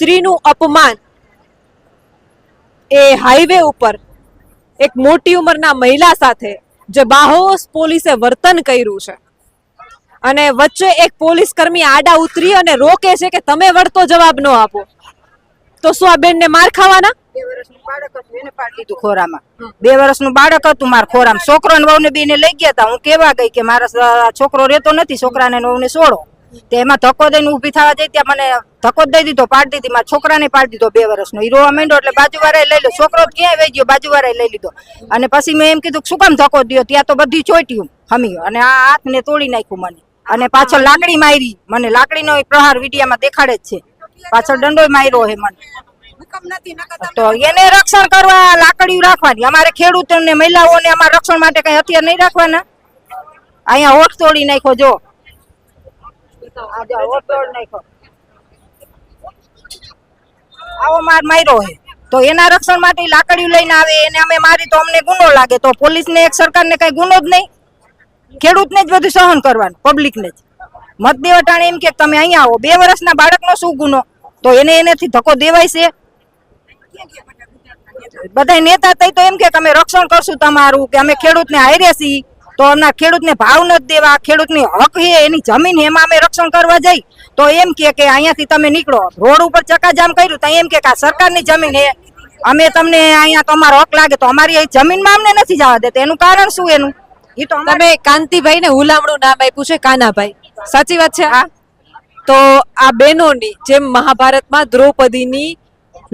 સ્ત્રીનું અપમાન એ હાઈવે ઉપર એક મોટી ઉંમરના મહિલા સાથે જે બાહોશ પોલીસે વર્તન કર્યું છે અને વચ્ચે એક પોલીસ કર્મી આડા ઉતરી અને રોકે છે કે તમે વળતો જવાબ ન આપો, તો શું આ બેનને માર ખાવાના? 2 વર્ષનું બાળક હતું, એને પાડી દીધું ખોરામાં. 2 વર્ષનું બાળક હતું મારા ખોરામાં. છોકરો ને વહુને બેને લઈ ગયા હતા. હું કેવા ગઈ કે મારા છોકરો રહેતો નથી, છોકરાને ને વહુને છોડો. તે એમાં ધક્કો દઈને ઊભી થવા જઈ ત્યાં મને ધક્કો દઈ દીધો, પાડી દીધી. મારા છોકરાને પાડી દીધો 2 વર્ષનો. ઈ રોવા માંડ્યો એટલે બાજુવાળાએ લઈ લો. છોકરો ક્યાંય વહી ગયો, બાજુવાળાએ લઈ લીધો. અને પછી મેં એમ કીધું શું કામ ધક્કો દ્યો? ત્યાં તો બધી ચોટ્યું હમી અને આ હાથને તોડી નાખ્યું મને. અને પાછળ લાકડી મારી મને. લાકડીનો પ્રહાર વિડીયામાં દેખાડે જ છે. પાછળ દંડો માર્યો હે મને. તો એને રક્ષણ કરવા લાકડીઓ રાખવાની. અમારે ખેડૂતોને મહિલાઓને અમારા રક્ષણ માટે કઈ હથિયાર નહીં રાખવાના? અહીંયા હોઠ તોડી નાખ્યો. જો હોઠ તોડી નાખ્યો. આવો માર માર્યો હે. તો એના રક્ષણ માટે લાકડીઓ લઈને આવે. એને અમે મારી તો અમને ગુનો લાગે. તો પોલીસને એક સરકારને કઈ ગુનો જ નહીં. ખેડૂતને જ બધું સહન કરવાનું, પબ્લિકને જ. મત દેવા ટાણે એમ કે તમે અહીંયા આવો. 2 વર્ષના બાળકનો શું ગુનો? તો એનેથી ધક્કો દેવાય છે? બધા નેતા તઈ તો એમ કે અમે રક્ષણ કરશું તમારું, કે અમે ખેડૂતને હારે છીએ. તો અમના ખેડૂતને ભાવ નથી દેવા, ખેડૂતની હક હે, એની જમીન એમાં અમે રક્ષણ કરવા જઈ તો એમ કે અહીંયાથી તમે નીકળો. રોડ ઉપર ચકાજામ કર્યું તો એમ કે આ સરકારની જમીન હે, અમે તમને અહીંયા તમારો હક લાગે તો અમારી જમીનમાં અમને નથી જવા દેતા. એનું કારણ શું? એનું ઈ તો તમે કાંતિભાઈ ને હુલામણું નામ આપ્યું છે કાનાભાઈ, સાચી વાત છે? હા. તો આ બહેનોની જેમ મહાભારતમાં દ્રૌપદીની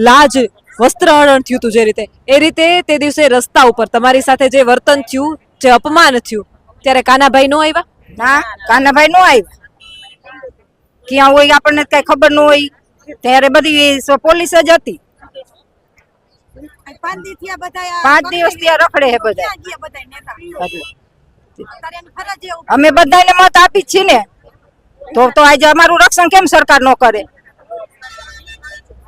લાજ વસ્ત્રહરણ થયું હતું જે રીતે, એ રીતે તે દિવસે રસ્તા ઉપર તમારી સાથે જે વર્તન થયું, જે અપમાન થયું, ત્યારે કાનાભાઈ નો આવ્યા? ના, કાનાભાઈ નો આવ્યા. ક્યાં હોય આપણને કઈ ખબર ન હોય. ત્યારે બધી પોલીસ જ હતી. 5 દિવસ ત્યાં રખડે છે બધા. અમે બધાને મત આપી જ છીએ ને. તો આજે અમારું રક્ષણ કેમ સરકાર ન કરે?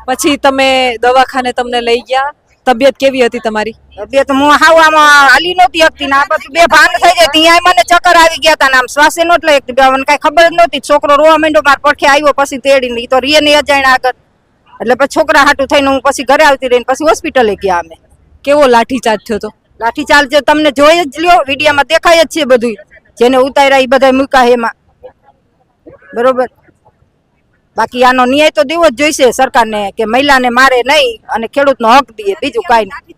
પછી તમે દવાખાને તમને લઈ ગયા, તબિયત કેવી હતી તમારી? તબિયત હું હાવામાં હાલી નહોતી શકતી ને આ બધું બે ભાન થઈ જાય. ત્યાં મને ચક્કર આવી ગયા હતા ને આમ શ્વાસે નહોતો લેતી. મને કઈ ખબર જ નહોતી. છોકરો રોવા માંડ્યો, મારા પડખે આવ્યો પછી તેડીને. તો રીએ ને અજાણ્યા આગળ. એટલે પછી છોકરા હાટું થઈને હું પછી ઘરે આવતી રહીને પછી હોસ્પિટલે ગયા અમે. કેવો લાઠીચાર્જ થયો તો? લાઠીચાર્જ તમને જોઈ જ લ્યો, વિડીયામાં દેખાય જ છે બધું. જેને ઉતાર્યા એ બધા મૂકા એમાં. બરોબર. બાકી આનો ન્યાય તો દેવો જ જોઈશે સરકારને, કે મહિલાને મારે નહીં અને ખેડૂતનો હક દે, બીજું કાંઈ નહીં.